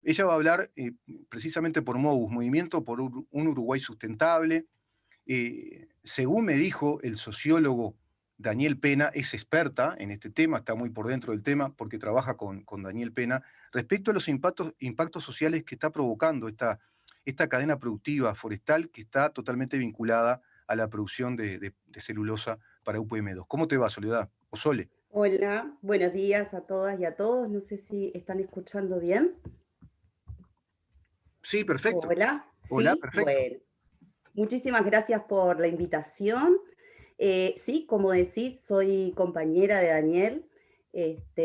Ella va a hablar precisamente por MOVUS, Movimiento por un Uruguay Sustentable. Según me dijo el sociólogo Daniel Pena, es experta en este tema, está muy por dentro del tema porque trabaja con Daniel Pena, respecto a los impactos sociales que está provocando esta cadena productiva forestal que está totalmente vinculada a la producción de celulosa para UPM2. ¿Cómo te va, Soledad? O Sole. Hola, buenos días a todas y a todos. No sé si están escuchando bien. Sí, perfecto. Hola, Hola, sí, perfecto. bueno. Muchísimas gracias por la invitación. Sí, como decís, soy compañera de Daniel.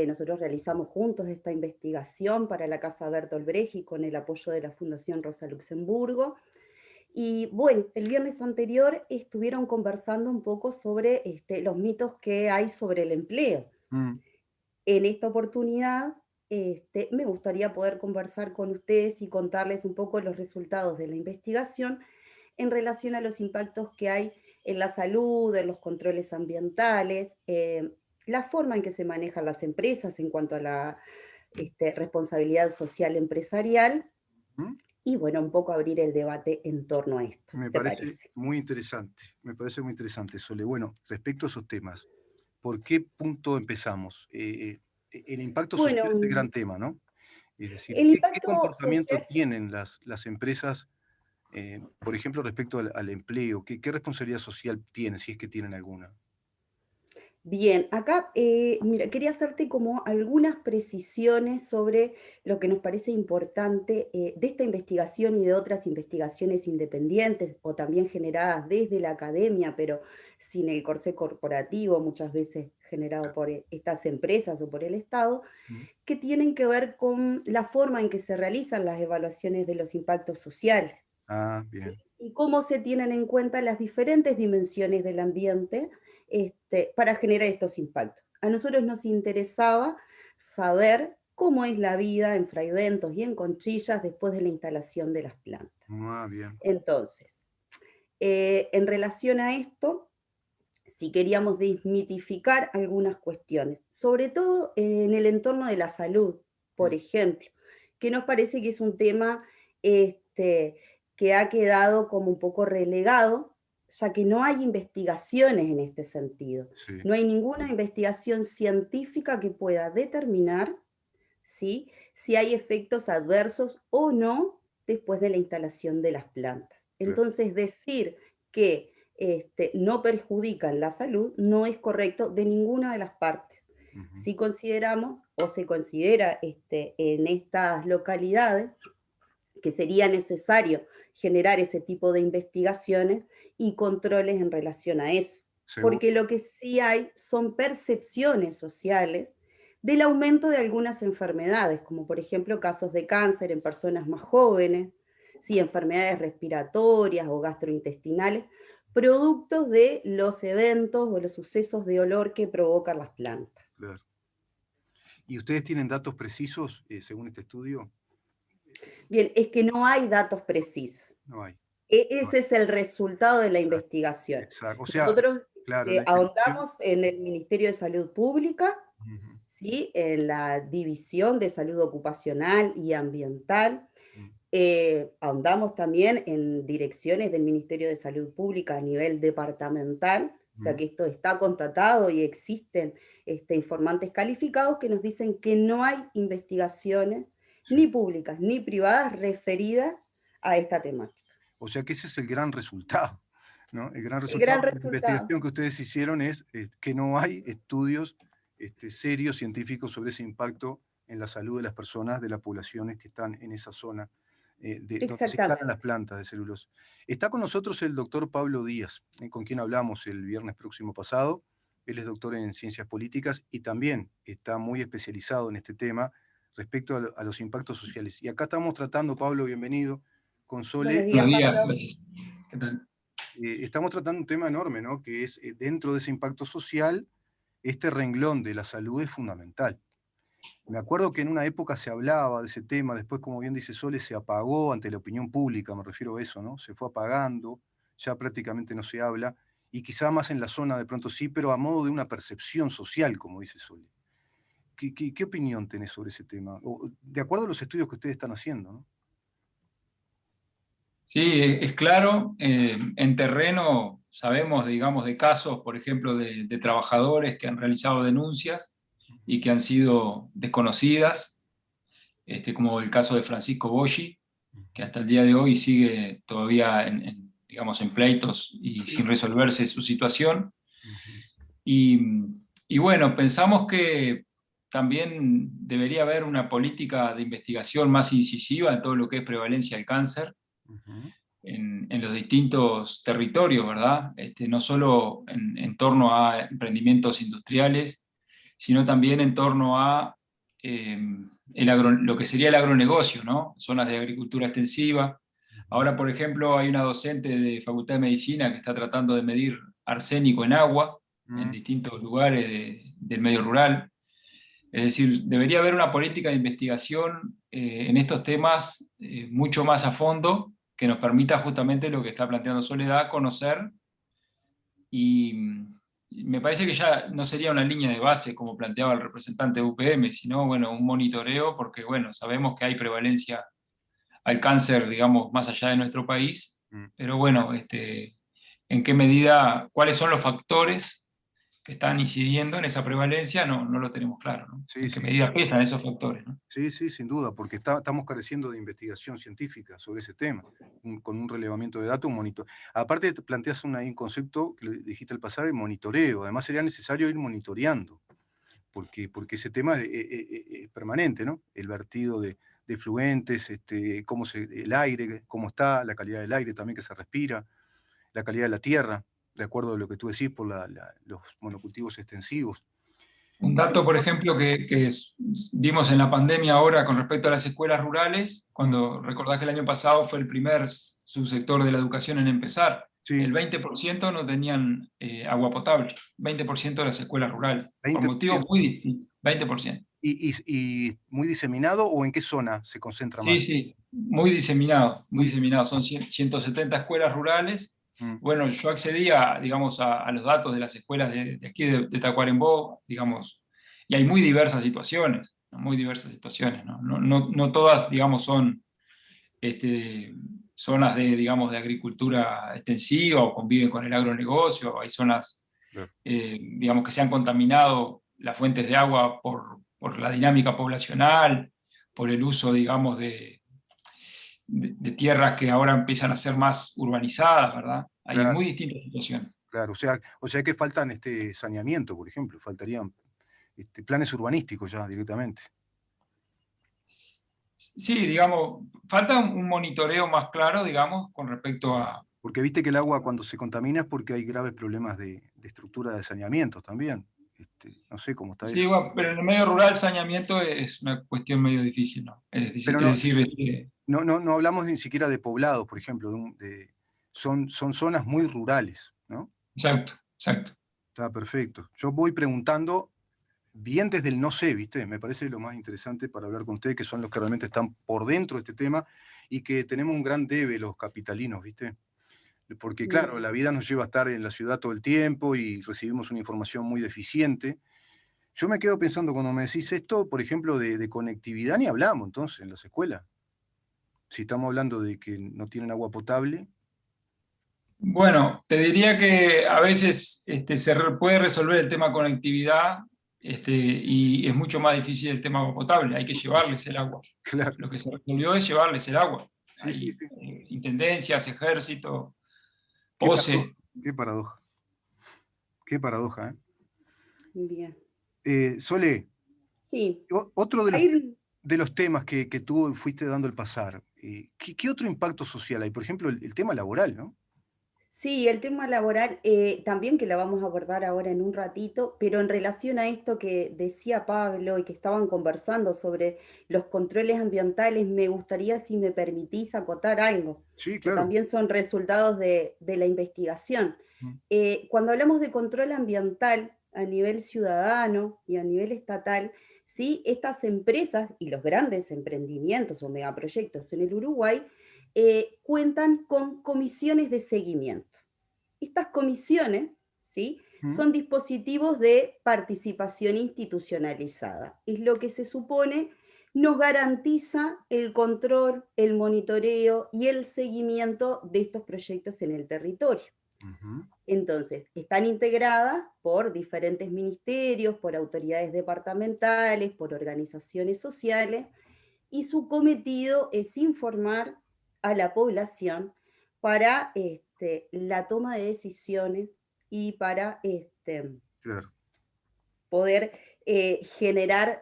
Nosotros realizamos juntos esta investigación para la Casa Bertolt Brecht y con el apoyo de la Fundación Rosa Luxemburgo. Y bueno, el viernes anterior estuvieron conversando un poco sobre los mitos que hay sobre el empleo. Mm, En esta oportunidad, me gustaría poder conversar con ustedes y contarles un poco los resultados de la investigación en relación a los impactos que hay en la salud, en los controles ambientales, la forma en que se manejan las empresas en cuanto a la responsabilidad social empresarial mm. y bueno, un poco abrir el debate en torno a esto, si Me te parece parece. muy interesante, me parece muy interesante, Sole. Bueno, respecto a esos temas, ¿por qué punto empezamos? El impacto social Bueno, es el gran tema, ¿no? Es decir, el ¿qué impacto comportamiento social. tienen las empresas, por ejemplo, respecto al empleo? ¿Qué responsabilidad social tienen, si es que tienen alguna? Bien, acá, mira, quería hacerte como algunas precisiones sobre lo que nos parece importante de esta investigación y de otras investigaciones independientes o también generadas desde la academia, pero sin el corsé corporativo, muchas veces generado por estas empresas o por el Estado, Mm. que tienen que ver con la forma en que se realizan las evaluaciones de los impactos sociales. Ah, ¿Sí? bien. Y cómo se tienen en cuenta las diferentes dimensiones del ambiente para generar estos impactos. A nosotros nos interesaba saber cómo es la vida en fraiventos y en conchillas después de la instalación de las plantas. Ah, bien. Entonces, en relación a esto, si queríamos desmitificar algunas cuestiones, sobre todo en el entorno de la salud, por Mm, ejemplo, que nos parece que es un tema este, que ha quedado como un poco relegado, ya que no hay investigaciones en este sentido. sí, No hay ninguna investigación científica que pueda determinar, ¿sí?, si hay efectos adversos o no después de la instalación de las plantas. claro. Entonces, decir que no perjudican la salud no es correcto de ninguna de las partes. Ujú. Si consideramos o se considera en estas localidades que sería necesario generar ese tipo de investigaciones y controles en relación a eso. Porque Seguro. lo que sí hay son percepciones sociales del aumento de algunas enfermedades, como por ejemplo casos de cáncer en personas más jóvenes, sí, enfermedades respiratorias o gastrointestinales, productos de los eventos o los sucesos de olor que provocan las plantas. Claro. ¿Y ustedes tienen datos precisos, según este estudio? Bien, es que no hay datos precisos. No hay. No hay. Ese es el resultado de la Claro, investigación. exacto. O sea, Nosotros claro, la investigación. ahondamos en el Ministerio de Salud Pública, Ujú, ¿sí?, en la División de Salud Ocupacional y Ambiental. mm, Ahondamos también en direcciones del Ministerio de Salud Pública a nivel departamental, o sea mm, que esto está constatado y existen informantes calificados que nos dicen que no hay investigaciones sí. ni públicas ni privadas referidas a esta temática. O sea que ese es el gran resultado, ¿no? El gran El resultado gran de la resultado. investigación que ustedes hicieron es que no hay estudios serios, científicos sobre ese impacto en la salud de las personas, de las poblaciones que están en esa zona donde se instalan las Exactamente. plantas de celulosa. Está con nosotros el doctor Pablo Díaz, con quien hablamos el viernes próximo pasado. Él es doctor en ciencias políticas y también está muy especializado en este tema respecto a los impactos sociales. Y acá estamos tratando, Pablo, bienvenido, con Buenos Sole. días, Buenos días, Pablo. ¿qué tal? Estamos tratando un tema enorme, ¿no? Que es, dentro de ese impacto social, este renglón de la salud es fundamental. Me acuerdo que en una época se hablaba de ese tema, después, como bien dice Sole, se apagó ante la opinión pública, me refiero a eso, ¿no? Se fue apagando, ya prácticamente no se habla, y quizá más en la zona de pronto sí, pero a modo de una percepción social, como dice Sole. ¿Qué opinión tenés sobre ese tema? De acuerdo a los estudios que ustedes están haciendo, ¿no? Sí, es claro. En terreno sabemos, digamos, de casos, por ejemplo, de trabajadores que han realizado denuncias y que han sido desconocidas, como el caso de Francisco Boggi, que hasta el día de hoy sigue todavía digamos, en pleitos y sin resolverse su situación. Ujú. Y, y bueno, pensamos que también debería haber una política de investigación más incisiva en todo lo que es prevalencia del cáncer Ujú. en los distintos territorios, ¿verdad? No solo en torno a emprendimientos industriales, sino también en torno a eh, lo que sería el agronegocio, ¿no? Zonas de agricultura extensiva. Ujú. Ahora, por ejemplo, hay una docente de Facultad de Medicina que está tratando de medir arsénico en agua en Mm. distintos lugares del medio rural. Es decir, debería haber una política de investigación en estos temas mucho más a fondo, que nos permita justamente lo que está planteando Soledad, conocer y me parece que ya no sería una línea de base como planteaba el representante de UPM, sino bueno, un monitoreo, porque bueno, sabemos que hay prevalencia al cáncer, digamos, más allá de nuestro país, Mm. pero bueno, en qué medida, cuáles son los factores que están incidiendo en esa prevalencia, no lo tenemos claro, ¿no? Sí, En qué sí, medida pesan esos factores, ¿no? sí, sí, sin duda, porque estamos careciendo de investigación científica sobre ese tema, con un relevamiento de datos, un monitor. Aparte, te planteas un concepto que lo dijiste al pasar, el monitoreo. Además, sería necesario ir monitoreando, porque ese tema es permanente, ¿no? El vertido de efluentes, el aire, cómo está, la calidad del aire también que se respira, la calidad de la tierra, de acuerdo a lo que tú decís por los monocultivos extensivos. Un dato, por ejemplo, que vimos en la pandemia ahora con respecto a las escuelas rurales, Mm. cuando recordás que el año pasado fue el primer subsector de la educación en empezar, Sí, el 20% no tenían agua potable, 20% de las escuelas rurales, por motivos 20%. muy distintos, 20%. ¿Y muy diseminado o en qué zona se concentra Sí, más? sí, muy diseminado, muy Muy diseminado. diseminado. Son 170 escuelas rurales. Mm. Bueno, yo accedía, digamos, a los datos de las escuelas de aquí de Tacuarembó, digamos, y hay muy diversas situaciones, ¿no? Muy diversas situaciones, ¿no? No todas, digamos, son zonas digamos, de agricultura extensiva o conviven con el agronegocio. Hay zonas, Claro. digamos, que se han contaminado las fuentes de agua por la dinámica poblacional, por el uso, digamos, de tierras que ahora empiezan a ser más urbanizadas, ¿verdad? Hay Claro, muy distintas situaciones. claro. O sea que faltan saneamiento, por ejemplo, faltarían planes urbanísticos ya directamente. Sí, digamos, falta un monitoreo más claro, digamos, con respecto a... Porque viste que el agua cuando se contamina es porque hay graves problemas de estructura de saneamientos también. No sé cómo está Sí, eso. bueno, pero en el medio rural saneamiento es una cuestión medio difícil, ¿no? Pero Es no, decir, no hablamos ni siquiera de poblados, por ejemplo, son zonas muy rurales, ¿no? exacto, exacto. Está perfecto. Yo voy preguntando bien desde el no sé, ¿viste? Me parece lo más interesante para hablar con ustedes, que son los que realmente están por dentro de este tema y que tenemos un gran debe los capitalinos, ¿viste? Porque claro, Bien. la vida nos lleva a estar en la ciudad todo el tiempo y recibimos una información muy deficiente. Yo me quedo pensando cuando me decís esto, por ejemplo, de conectividad, ni hablamos entonces en las escuelas. Si estamos hablando de que no tienen agua potable, Bueno, te diría que a veces puede resolver el tema conectividad y es mucho más difícil el tema agua potable. Hay que llevarles el agua. claro. Lo que se resolvió es llevarles el agua. Sí, sí, Hay sí. intendencias, ejército, Qué paradoja, OCE. qué paradoja, qué paradoja, ¿eh? Bien. Sole, Sí. otro Ahí de los temas que tú fuiste dando el pasar, ¿qué otro impacto social hay? Por ejemplo, el tema laboral, ¿no? sí, el tema laboral, también que la vamos a abordar ahora en un ratito, pero en relación a esto que decía Pablo y que estaban conversando sobre los controles ambientales, me gustaría, si me permitís, acotar algo, Sí, que claro. también son resultados de la investigación. Mm. Cuando hablamos de control ambiental a nivel ciudadano y a nivel estatal, sí, estas empresas y los grandes emprendimientos o megaproyectos en el Uruguay cuentan con comisiones de seguimiento. Estas comisiones, ¿sí? Ujú. son dispositivos de participación institucionalizada. Es lo que se supone nos garantiza el control, el monitoreo y el seguimiento de estos proyectos en el territorio. Ujú. Entonces, están integradas por diferentes ministerios, por autoridades departamentales, por organizaciones sociales, y su cometido es informar a la población para la toma de decisiones y para Claro, poder generar,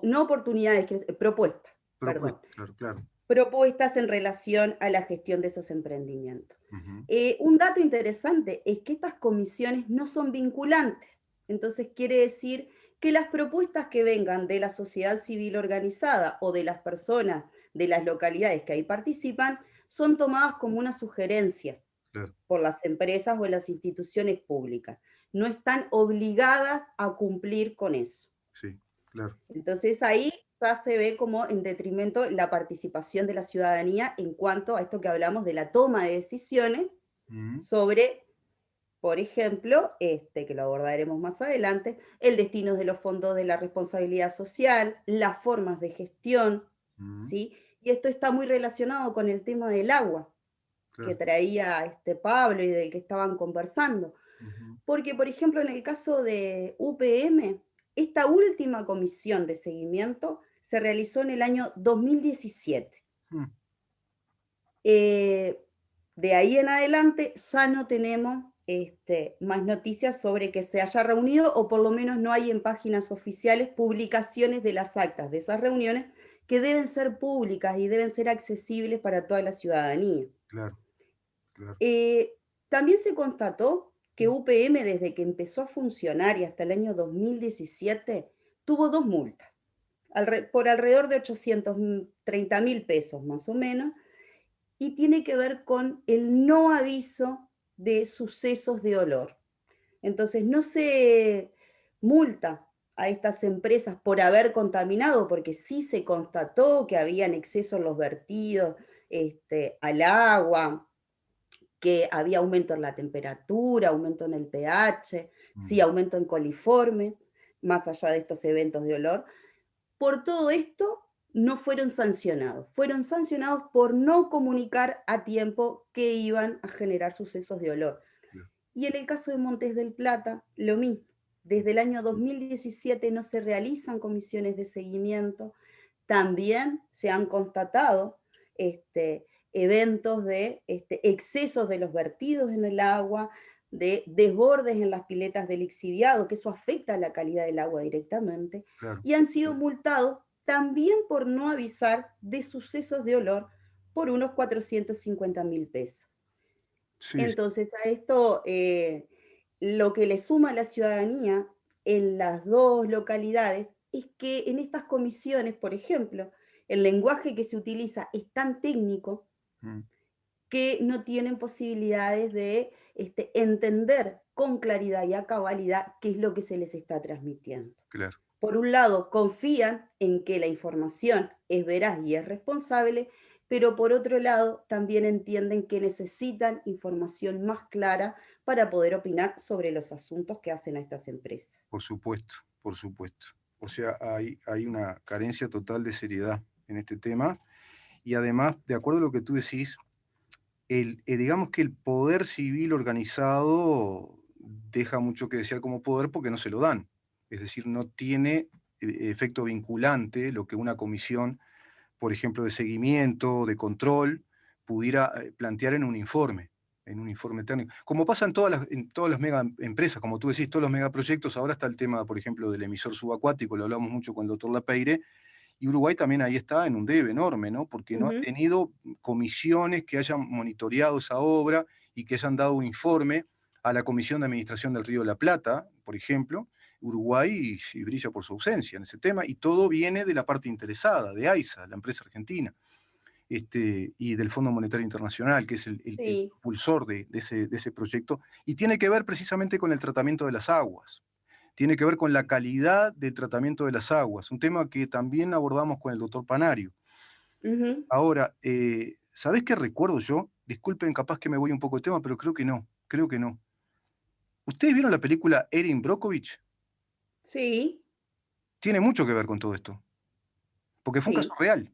no oportunidades, propuestas, perdón, propuesta, claro, claro. propuestas en relación a la gestión de esos emprendimientos. Ujú. Un dato interesante es que estas comisiones no son vinculantes, entonces quiere decir que las propuestas que vengan de la sociedad civil organizada o de las personas de las localidades que ahí participan son tomadas como una sugerencia Claro, por las empresas o las instituciones públicas. No están obligadas a cumplir con eso. sí, claro. Entonces ahí ya se ve como en detrimento la participación de la ciudadanía en cuanto a esto que hablamos de la toma de decisiones Ujú. sobre, por ejemplo, que lo abordaremos más adelante, el destino de los fondos de la responsabilidad social, las formas de gestión, Ujú. ¿sí? Y esto está muy relacionado con el tema del agua que Claro. traía Pablo y del que estaban conversando. Ujú. Porque, por ejemplo, en el caso de UPM, esta última comisión de seguimiento se realizó en el año 2017. Mm. Eh, de ahí en adelante ya no tenemos más noticias sobre que se haya reunido, o por lo menos no hay en páginas oficiales publicaciones de las actas de esas reuniones que deben ser públicas y deben ser accesibles para toda la ciudadanía. Claro, claro. Eh, También se constató que UPM, desde que empezó a funcionar y hasta el año 2017, tuvo dos multas, por alrededor de 830.000 pesos más o menos, y tiene que ver con el no aviso de sucesos de olor. Entonces, no se multa a estas empresas por haber contaminado, porque sí se constató que habían exceso en los vertidos al agua, que había aumento en la temperatura, aumento en el pH, sí, Mm. aumento en coliformes, más allá de estos eventos de olor. Por todo esto, no fueron sancionados por no comunicar a tiempo que iban a generar sucesos de olor. Claro. Y en el caso de Montes del Plata, lo mismo. Desde el año 2017 no se realizan comisiones de seguimiento. También se han constatado eventos de excesos de los vertidos en el agua, de desbordes en las piletas del lixiviado, que eso afecta a la calidad del agua directamente, Claro. y han sido multados también por no avisar de sucesos de olor por unos 450.000 pesos. Sí, sí. Entonces, a esto lo que le suma a la ciudadanía en las dos localidades es que en estas comisiones, por ejemplo, el lenguaje que se utiliza es tan técnico Mm. que no tienen posibilidades de entender con claridad y a cabalidad qué es lo que se les está transmitiendo. Claro. Por un lado, confían en que la información es veraz y es responsable, pero por otro lado, también entienden que necesitan información más clara para poder opinar sobre los asuntos que hacen a estas empresas. Por supuesto, por supuesto. O sea, hay una carencia total de seriedad en este tema y además, de acuerdo a lo que tú decís, digamos que el poder civil organizado deja mucho que desear como poder porque no se lo dan. Es decir, no tiene efecto vinculante lo que una comisión, por ejemplo, de seguimiento, de control, pudiera plantear en un informe técnico. Como pasa en todas las mega empresas, como tú decís, todos los megaproyectos, ahora está el tema, por ejemplo, del emisor subacuático, lo hablamos mucho con el doctor Lapeire, y Uruguay también ahí está en un debe enorme, ¿no? Porque no ha Ujú. tenido comisiones que hayan monitoreado esa obra y que hayan dado un informe a la Comisión de Administración del Río de la Plata, por ejemplo. Uruguay sí brilla por su ausencia en ese tema y todo viene de la parte interesada, de AISA, la empresa argentina, y del Fondo Monetario Internacional, que es el Sí. propulsor de ese proyecto, y tiene que ver precisamente con el tratamiento de las aguas, tiene que ver con la calidad del tratamiento de las aguas, un tema que también abordamos con el doctor Panario. Ujú. Ahora, ¿sabés qué recuerdo yo? Disculpen, capaz que me voy un poco de tema, pero creo que no, creo que no. ¿Ustedes vieron la película Erin Brockovich? Sí, Tiene mucho que ver con todo esto, porque fue un caso sí. real.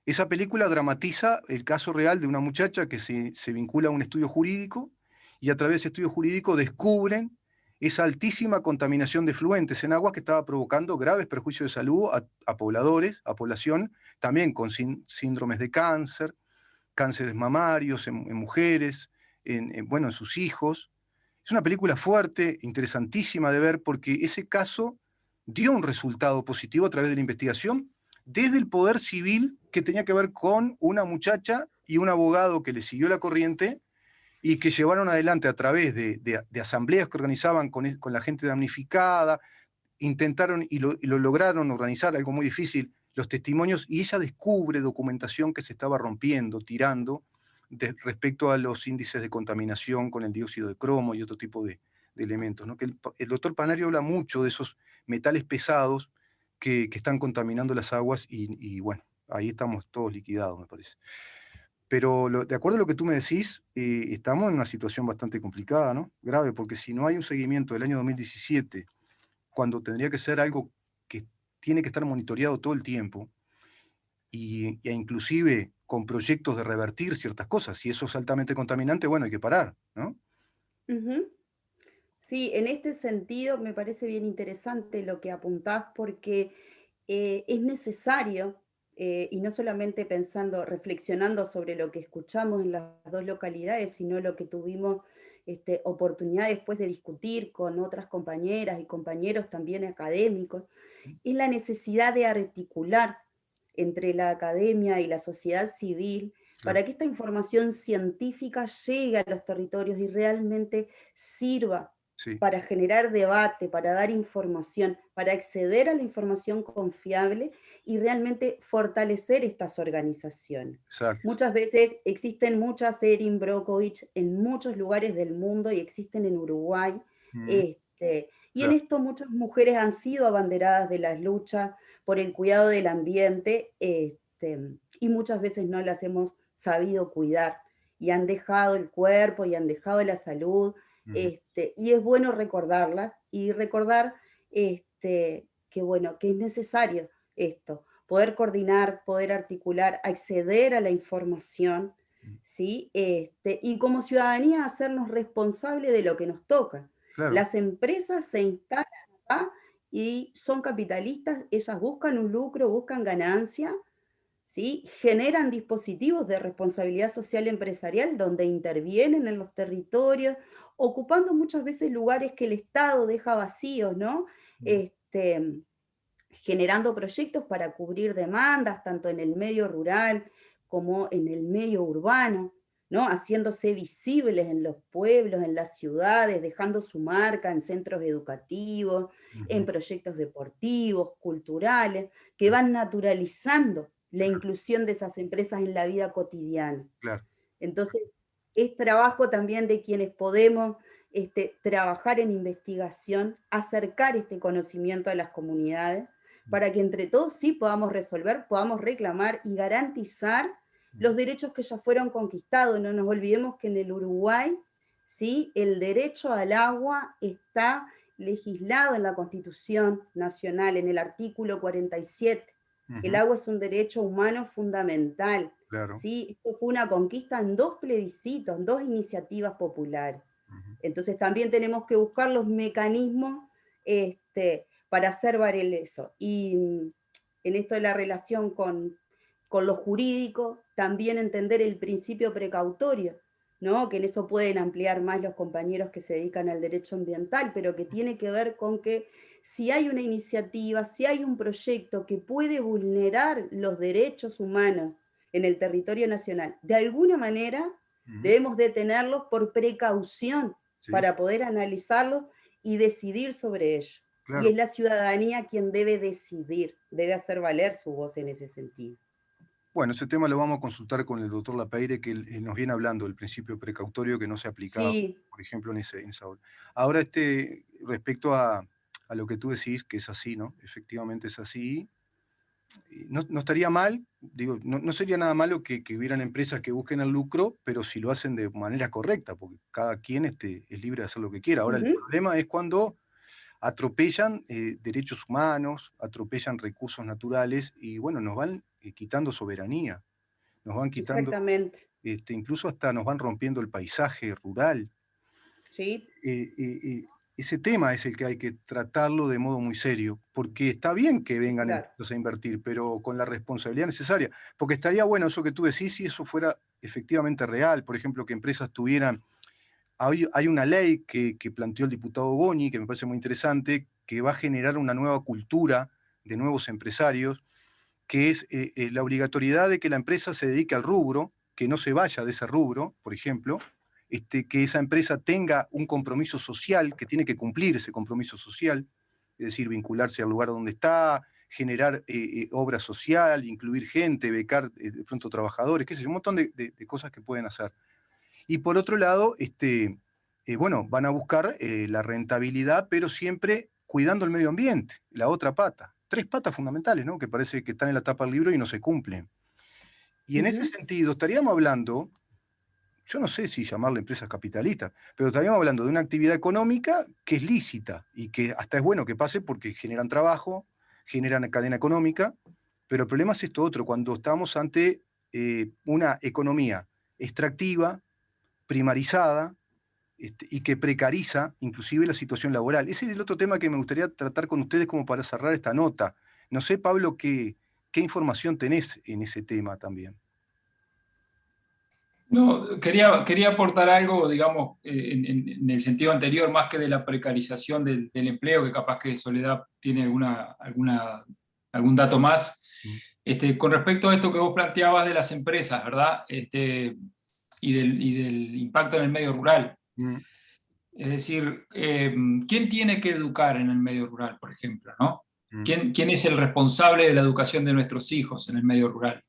Esa película dramatiza el caso real de una muchacha que se vincula a un estudio jurídico y a través de ese estudio jurídico descubren esa altísima contaminación de efluentes en aguas que estaba provocando graves perjuicios de salud a pobladores, a población, también con síndromes de cáncer, cánceres mamarios en mujeres, bueno, en sus hijos. Es una película fuerte, interesantísima de ver, porque ese caso dio un resultado positivo a través de la investigación desde el poder civil que tenía que ver con una muchacha y un abogado que le siguió la corriente y que llevaron adelante a través de asambleas que organizaban con la gente damnificada, intentaron y lo lograron organizar, algo muy difícil, los testimonios, y ella descubre documentación que se estaba rompiendo, tirando, respecto a los índices de contaminación con el dióxido de cromo y otro tipo de elementos, ¿no? Que el doctor Panario habla mucho de esos metales pesados que están contaminando las aguas y bueno, ahí estamos todos liquidados, me parece. Pero de acuerdo a lo que tú me decís, estamos en una situación bastante complicada, ¿no? Grave, porque si no hay un seguimiento del año 2017, cuando tendría que ser algo que tiene que estar monitoreado todo el tiempo, e inclusive con proyectos de revertir ciertas cosas. Si eso es altamente contaminante, bueno, hay que parar, ¿no? Ujú. Sí, en este sentido me parece bien interesante lo que apuntás porque es necesario, y no solamente pensando, reflexionando sobre lo que escuchamos en las dos localidades, sino lo que tuvimos oportunidad después de discutir con otras compañeras y compañeros también académicos, es la necesidad de articular entre la academia y la sociedad civil Claro, para que esta información científica llegue a los territorios y realmente sirva sí, para generar debate, para dar información, para acceder a la información confiable y realmente fortalecer estas organizaciones. exacto. Muchas veces existen muchas Erin Brockovich en muchos lugares del mundo y existen en Uruguay. Mm, Y en claro, esto muchas mujeres han sido abanderadas de las luchas por el cuidado del ambiente, y muchas veces no las hemos sabido cuidar y han dejado el cuerpo y han dejado la salud, ujú, y es bueno recordarlas y recordar que, bueno, que es necesario esto, poder coordinar, poder articular, acceder a la información, mm, ¿sí? Y como ciudadanía hacernos responsables de lo que nos toca. claro, Las empresas se instalan acá y son capitalistas, ellas buscan un lucro, buscan ganancia, ¿sí? Generan dispositivos de responsabilidad social empresarial donde intervienen en los territorios, ocupando muchas veces lugares que el Estado deja vacíos, ¿no? mm, Este, generando proyectos para cubrir demandas, tanto en el medio rural como en el medio urbano, ¿no? Haciéndose visibles en los pueblos, en las ciudades, dejando su marca en centros educativos, en ujú, proyectos deportivos, culturales, que van naturalizando la claro, inclusión de esas empresas en la vida cotidiana. claro. Entonces, es trabajo también de quienes podemos trabajar en investigación, acercar este conocimiento a las comunidades, Mm, para que entre todos sí podamos resolver, podamos reclamar y garantizar mm, los derechos que ya fueron conquistados. No nos olvidemos que en el Uruguay, ¿sí? El derecho al agua está legislado en la Constitución Nacional, en el artículo 47. El ujú, agua es un derecho humano fundamental. claro, ¿Sí? Esto fue una conquista en dos plebiscitos, en dos iniciativas populares. ujú, Entonces también tenemos que buscar los mecanismos para hacer valer eso. Y en esto de la relación con lo jurídico, también entender el principio precautorio, ¿no? Que en eso pueden ampliar más los compañeros que se dedican al derecho ambiental, pero que tiene que ver con que si hay una iniciativa, si hay un proyecto que puede vulnerar los derechos humanos en el territorio nacional, de alguna manera ujú, debemos detenerlos por precaución sí, para poder analizarlos y decidir sobre ello. Y claro. es la ciudadanía quien debe decidir, debe hacer valer su voz en ese sentido. Bueno, ese tema lo vamos a consultar con el doctor Lapeire, que él nos viene hablando del principio precautorio que no se aplicaba, Sí, por ejemplo, en esa obra. Ahora, respecto a lo que tú decís, que es así, ¿no? Efectivamente es así. no estaría mal, digo, no sería nada malo que hubieran empresas que busquen el lucro, pero si lo hacen de manera correcta, porque cada quien es libre de hacer lo que quiera. Ahora, el problema es cuando atropellan derechos humanos, atropellan recursos naturales y bueno, nos van quitando soberanía, nos van quitando, Exactamente. incluso hasta nos van rompiendo el paisaje rural. Sí. Ese tema es el que hay que tratarlo de modo muy serio, porque está bien que vengan Claro. empresas a invertir, pero con la responsabilidad necesaria, porque estaría bueno eso que tú decís si eso fuera efectivamente real, por ejemplo, que empresas tuvieran. Hay una ley que planteó el diputado Boni, que me parece muy interesante, que va a generar una nueva cultura de nuevos empresarios, que es la obligatoriedad de que la empresa se dedique al rubro, que no se vaya de ese rubro, por ejemplo, que esa empresa tenga un compromiso social, que tiene que cumplir ese compromiso social, es decir, vincularse al lugar donde está, generar obra social, incluir gente, becar de pronto trabajadores, qué sé yo, un montón de cosas que pueden hacer. Y por otro lado, bueno, van a buscar la rentabilidad, pero siempre cuidando el medio ambiente, la otra pata. 3 patas fundamentales, ¿no? Que parece que están en la tapa del libro y no se cumplen. Y en ese sentido, estaríamos hablando, yo no sé si llamarle empresas capitalistas, pero estaríamos hablando de una actividad económica que es lícita y que hasta es bueno que pase porque generan trabajo, generan cadena económica, pero el problema es esto otro, cuando estamos ante una economía extractiva, primarizada, y que precariza inclusive la situación laboral. Ese es el otro tema que me gustaría tratar con ustedes como para cerrar esta nota. No sé, Pablo, qué información tenés en ese tema también. No, quería aportar algo, digamos, en el sentido anterior, más que de la precarización del empleo, que capaz que Soledad tiene algún dato más. Con respecto a esto que vos planteabas de las empresas, ¿verdad? Y del impacto en el medio rural. Es decir, ¿quién tiene que educar en el medio rural, por ejemplo, ¿no? ¿Quién es el responsable de la educación de nuestros hijos en el medio rural?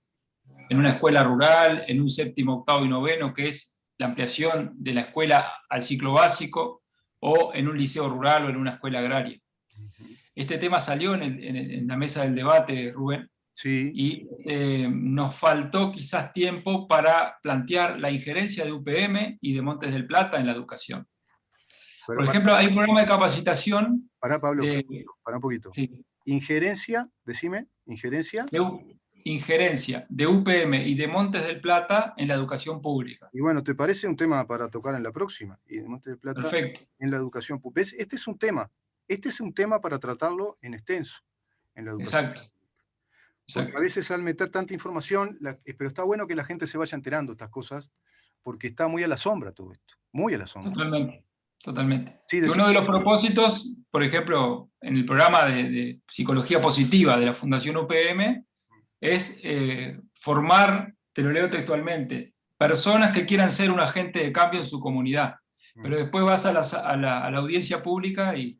En una escuela rural, en un séptimo, octavo y noveno, que es la ampliación de la escuela al ciclo básico, o en un liceo rural o en una escuela agraria. Este tema salió en la mesa del debate, Rubén, sí. Y nos faltó quizás tiempo para plantear la injerencia de UPM y de Montes del Plata en la educación. Pero por ejemplo, hay un programa de capacitación Pará, Pablo, de, pará un poquito. sí, Injerencia, decime, injerencia. injerencia de UPM y de Montes del Plata en la educación pública. Y bueno, ¿te parece un tema para tocar en la próxima? Y de Montes del Plata Perfecto. en la educación pública. ¿Ves? Este es un tema para tratarlo en extenso, en la educación. Exacto. Porque a veces al meter tanta información, pero está bueno que la gente se vaya enterando de estas cosas, porque está muy a la sombra todo esto, muy a la sombra. Totalmente. Sí, Y uno de los propósitos, por ejemplo, en el programa de psicología positiva de la Fundación UPM, es formar, te lo leo textualmente, personas que quieran ser un agente de cambio en su comunidad. Pero después vas a la audiencia pública y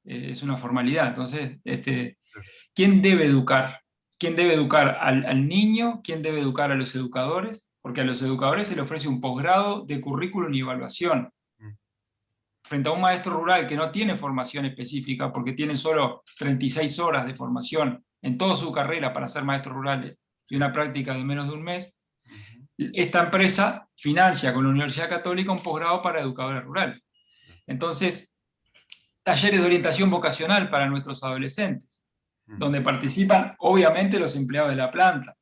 es una formalidad. Entonces, ¿quién debe educar? ¿Quién debe educar al niño? ¿Quién debe educar a los educadores? Porque a los educadores se le ofrece un posgrado de currículum y evaluación. Frente a un maestro rural que no tiene formación específica, porque tiene solo 36 horas de formación en toda su carrera para ser maestro rural y una práctica de menos de un mes, esta empresa financia con la Universidad Católica un posgrado para educadores rurales. Entonces, talleres de orientación vocacional para nuestros adolescentes, donde participan obviamente los empleados de la planta,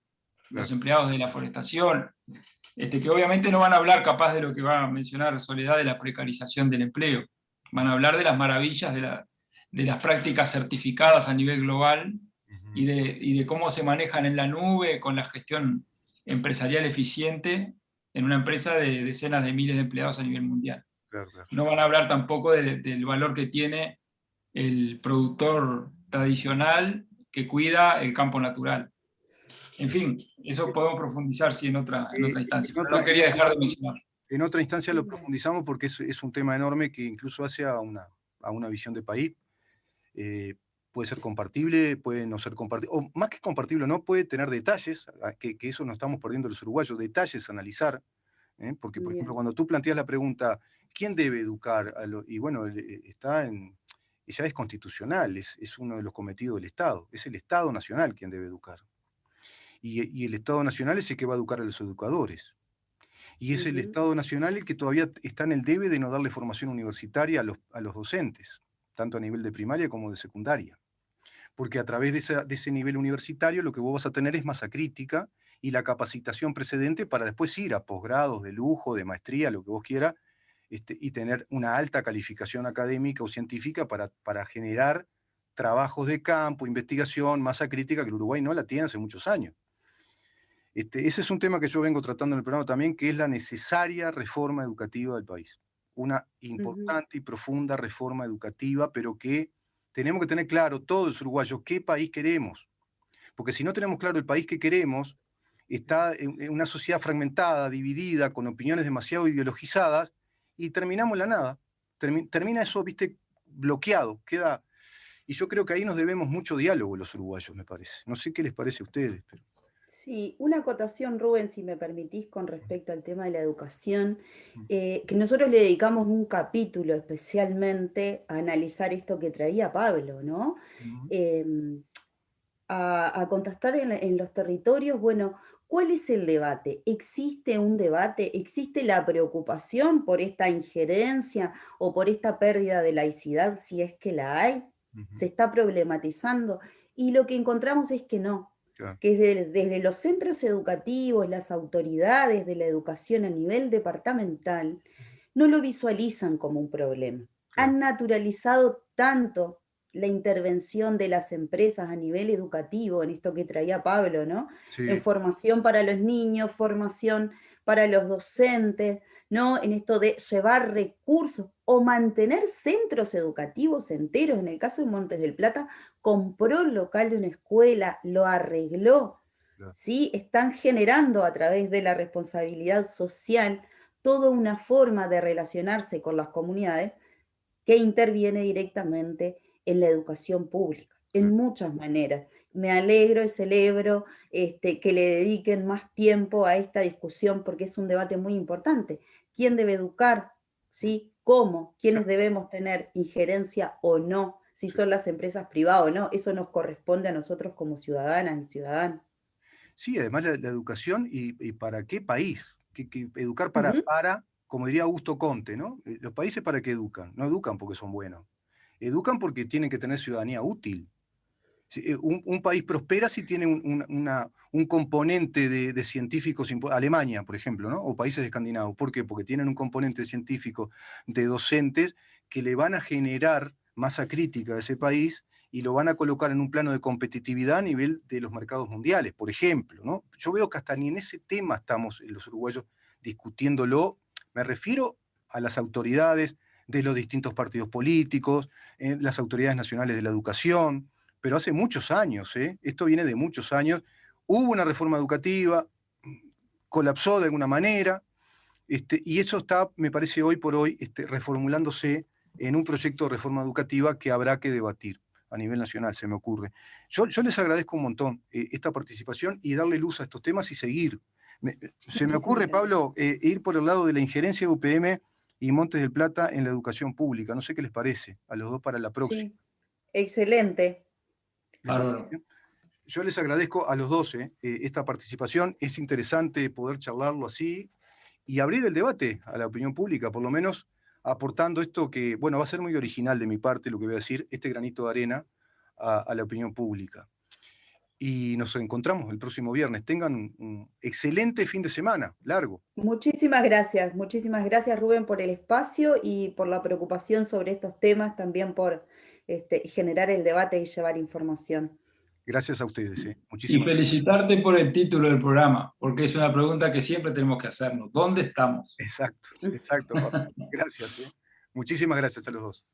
los empleados de la forestación, que obviamente no van a hablar capaz de lo que va a mencionar Soledad de la precarización del empleo, van a hablar de las maravillas de las prácticas certificadas a nivel global y de cómo se manejan en la nube con la gestión empresarial eficiente en una empresa de decenas de miles de empleados a nivel mundial. No van a hablar tampoco del valor que tiene el productor tradicional que cuida el campo natural. En fin, eso podemos profundizar sí, en otra instancia, pero no quería dejar de mencionar. En otra instancia lo profundizamos porque es un tema enorme que incluso hace a una visión de país. Puede ser compartible, puede no ser compartible, o más que compartible no, puede tener detalles, que eso nos estamos perdiendo los uruguayos, detalles a analizar, porque por ejemplo cuando tú planteas la pregunta, ¿quién debe educar? Y bueno, está en ya es constitucional, es uno de los cometidos del Estado. Es el Estado Nacional quien debe educar. Y el Estado Nacional es el que va a educar a los educadores. Y es el Estado Nacional el que todavía está en el debe de no darle formación universitaria a los docentes, tanto a nivel de primaria como de secundaria. Porque a través de ese nivel universitario lo que vos vas a tener es masa crítica y la capacitación precedente para después ir a posgrados de lujo, de maestría, lo que vos quieras, y tener una alta calificación académica o científica para generar trabajos de campo, investigación, masa crítica, que el Uruguay no la tiene hace muchos años. Ese es un tema que yo vengo tratando en el programa también, que es la necesaria reforma educativa del país. Una importante y profunda reforma educativa, pero que tenemos que tener claro todos los uruguayos qué país queremos. Porque si no tenemos claro el país que queremos, está en una sociedad fragmentada, dividida, con opiniones demasiado ideologizadas, y terminamos en la nada. Termina eso, viste, bloqueado. Queda. Y yo creo que ahí nos debemos mucho diálogo los uruguayos, me parece. No sé qué les parece a ustedes, pero... Sí, una acotación, Rubén, si me permitís, con respecto al tema de la educación, que nosotros le dedicamos un capítulo especialmente a analizar esto que traía Pablo, ¿no? A contestar en los territorios, bueno, ¿cuál es el debate? ¿Existe un debate? ¿Existe la preocupación por esta injerencia o por esta pérdida de laicidad, si es que la hay? ¿Se está problematizando? Y lo que encontramos es que no. Claro. Que desde los centros educativos, las autoridades de la educación a nivel departamental, no lo visualizan como un problema. Claro. Han naturalizado tanto la intervención de las empresas a nivel educativo, en esto que traía Pablo, ¿no? Sí. En formación para los niños, formación para los docentes, ¿no? En esto de llevar recursos o mantener centros educativos enteros. En el caso de Montes del Plata, compró el local de una escuela, lo arregló, Claro. ¿sí? Están generando a través de la responsabilidad social toda una forma de relacionarse con las comunidades que interviene directamente en la educación pública, en muchas maneras. Me alegro y celebro que le dediquen más tiempo a esta discusión porque es un debate muy importante. ¿Quién debe educar? ¿Sí? ¿Cómo? ¿Quiénes debemos tener injerencia o no? Si son las empresas privadas o no. Eso nos corresponde a nosotros como ciudadanas y ciudadanos. Sí, además la educación y para qué país. Que educar para, como diría Augusto Conte, ¿no? Los países para qué educan. No educan porque son buenos. Educan porque tienen que tener ciudadanía útil. Un país prospera si tiene un componente de científicos, Alemania, por ejemplo, ¿no? O países escandinavos. ¿Por qué? Porque tienen un componente científico de docentes que le van a generar masa crítica a ese país y lo van a colocar en un plano de competitividad a nivel de los mercados mundiales, por ejemplo, ¿no? Yo veo que hasta ni en ese tema estamos los uruguayos discutiéndolo. Me refiero a las autoridades de los distintos partidos políticos, las autoridades nacionales de la educación, pero hace muchos años, esto viene de muchos años. Hubo una reforma educativa, colapsó de alguna manera, y eso está, me parece, hoy por hoy reformulándose en un proyecto de reforma educativa que habrá que debatir a nivel nacional, se me ocurre. Yo les agradezco un montón esta participación y darle luz a estos temas y seguir. Se me ocurre, Pablo, ir por el lado de la injerencia de UPM y Montes del Plata en la educación pública. No sé qué les parece a los dos para la próxima. Sí. Excelente. Yo les agradezco a los dos esta participación. Es interesante poder charlarlo así y abrir el debate a la opinión pública, por lo menos aportando esto que, bueno, va a ser muy original de mi parte lo que voy a decir, este granito de arena a la opinión pública. Y nos encontramos el próximo viernes. Tengan un excelente fin de semana, largo. Muchísimas gracias Rubén por el espacio y por la preocupación sobre estos temas, también por generar el debate y llevar información. Gracias a ustedes. Muchísimas gracias. Felicitarte por el título del programa, porque es una pregunta que siempre tenemos que hacernos. ¿Dónde estamos? Exacto. Gracias. Muchísimas gracias a los dos.